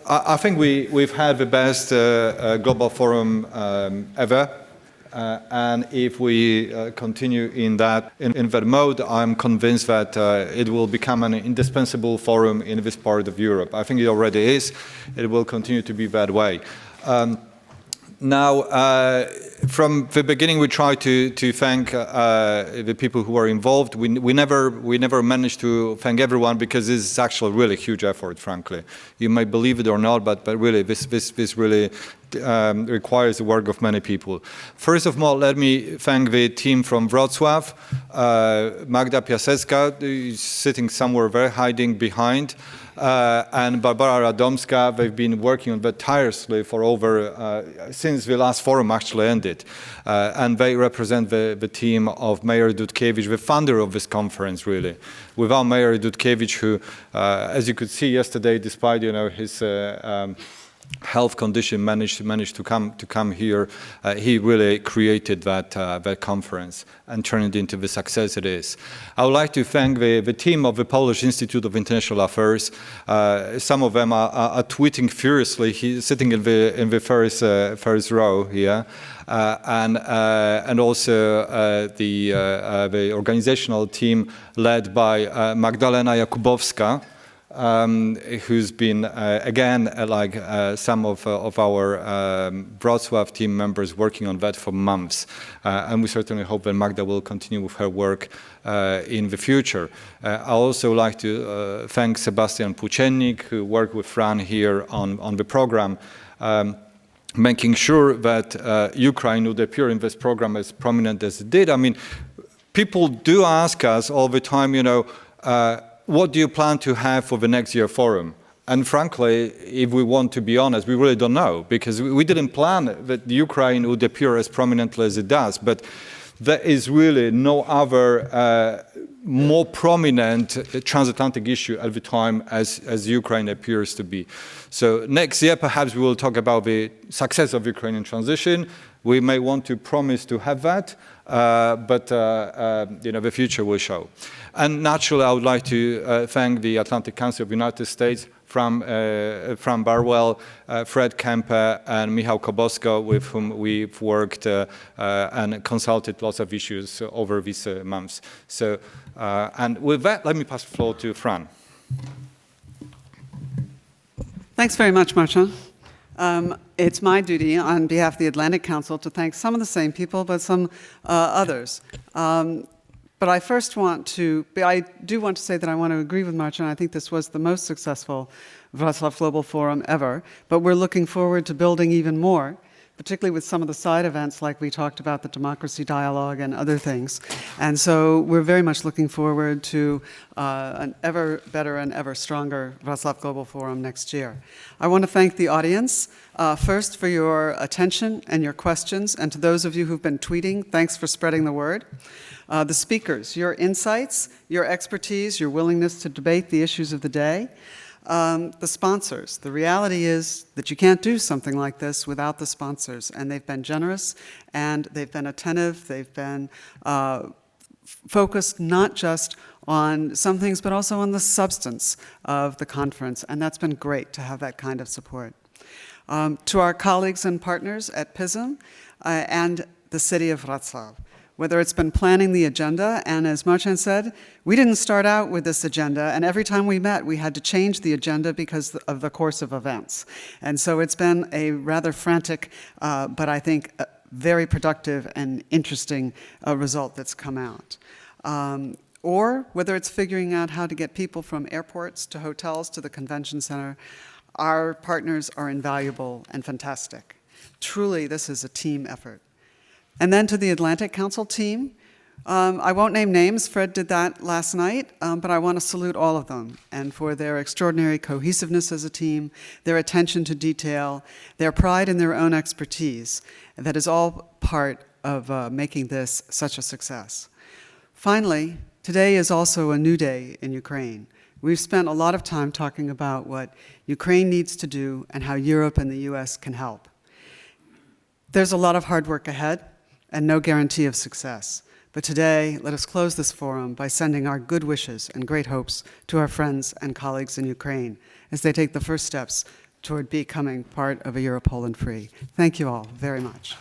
I think we've had the best global forum ever. And if we continue in that mode, I'm convinced that it will become an indispensable forum in this part of Europe. I think it already is. It will continue to be that way. Now, from the beginning, we tried to thank the people who were involved. We never managed to thank everyone because this is actually a really huge effort, frankly. You may believe it or not, but really, this really requires the work of many people. First of all, let me thank the team from Wrocław. Magda Piasecka is sitting somewhere there, hiding behind. And Barbara Radomska, they've been working on that tirelessly for since the last forum actually ended. And they represent the team of Mayor Dudkiewicz, the founder of this conference, really. Without Mayor Dudkiewicz, who, as you could see yesterday, despite his health condition, managed to come here. He really created that conference and turned it into the success it is. I would like to thank the team of the Polish Institute of International Affairs. Some of them are tweeting furiously. He's sitting in the first row here, and also the organizational team led by Magdalena Jakubowska. Who's been, again, like some of our Wrocław team members working on that for months. And we certainly hope that Magda will continue with her work in the future. I also like to thank Sebastian Płóciennik, who worked with Fran here on the program, making sure that Ukraine would appear in this program as prominent as it did. I mean, people do ask us all the time, what do you plan to have for the next year forum? And frankly, if we want to be honest, we really don't know, because we didn't plan that Ukraine would appear as prominently as it does. But there is really no other more prominent transatlantic issue at the time as Ukraine appears to be. So next year, perhaps we will talk about the success of Ukrainian transition. We may want to promise to have that, but the future will show. And naturally, I would like to thank the Atlantic Council of the United States, from Barwell, Fred Kempe, and Michał Kobosko, with whom we've worked and consulted lots of issues over these months. So, and with that, let me pass the floor to Fran. Thanks very much, Marcin. It's my duty on behalf of the Atlantic Council to thank some of the same people, but some others. But I do want to say that I want to agree with Marcin. I think this was the most successful Wrocław Global Forum ever, but we're looking forward to building even more, particularly with some of the side events like we talked about, the democracy dialogue and other things. And so we're very much looking forward to an ever better and ever stronger Wrocław Global Forum next year. I want to thank the audience, first for your attention and your questions, and to those of you who've been tweeting, thanks for spreading the word. The speakers, your insights, your expertise, your willingness to debate the issues of the day. The sponsors. The reality is that you can't do something like this without the sponsors, and they've been generous, and they've been attentive, they've been focused not just on some things, but also on the substance of the conference, and that's been great to have that kind of support. To our colleagues and partners at PISM and the city of Wrocław, whether it's been planning the agenda, and as Marcin said, we didn't start out with this agenda, and every time we met, we had to change the agenda because of the course of events. And so it's been a rather frantic, but I think very productive and interesting result that's come out. Or whether it's figuring out how to get people from airports to hotels to the convention center, our partners are invaluable and fantastic. Truly, this is a team effort. And then to the Atlantic Council team, I won't name names, Fred did that last night, but I want to salute all of them, and for their extraordinary cohesiveness as a team, their attention to detail, their pride in their own expertise. That is all part of making this such a success. Finally, today is also a new day in Ukraine. We've spent a lot of time talking about what Ukraine needs to do and how Europe and the US can help. There's a lot of hard work ahead, and no guarantee of success. But today, let us close this forum by sending our good wishes and great hopes to our friends and colleagues in Ukraine as they take the first steps toward becoming part of a Euro-Poland free. Thank you all very much.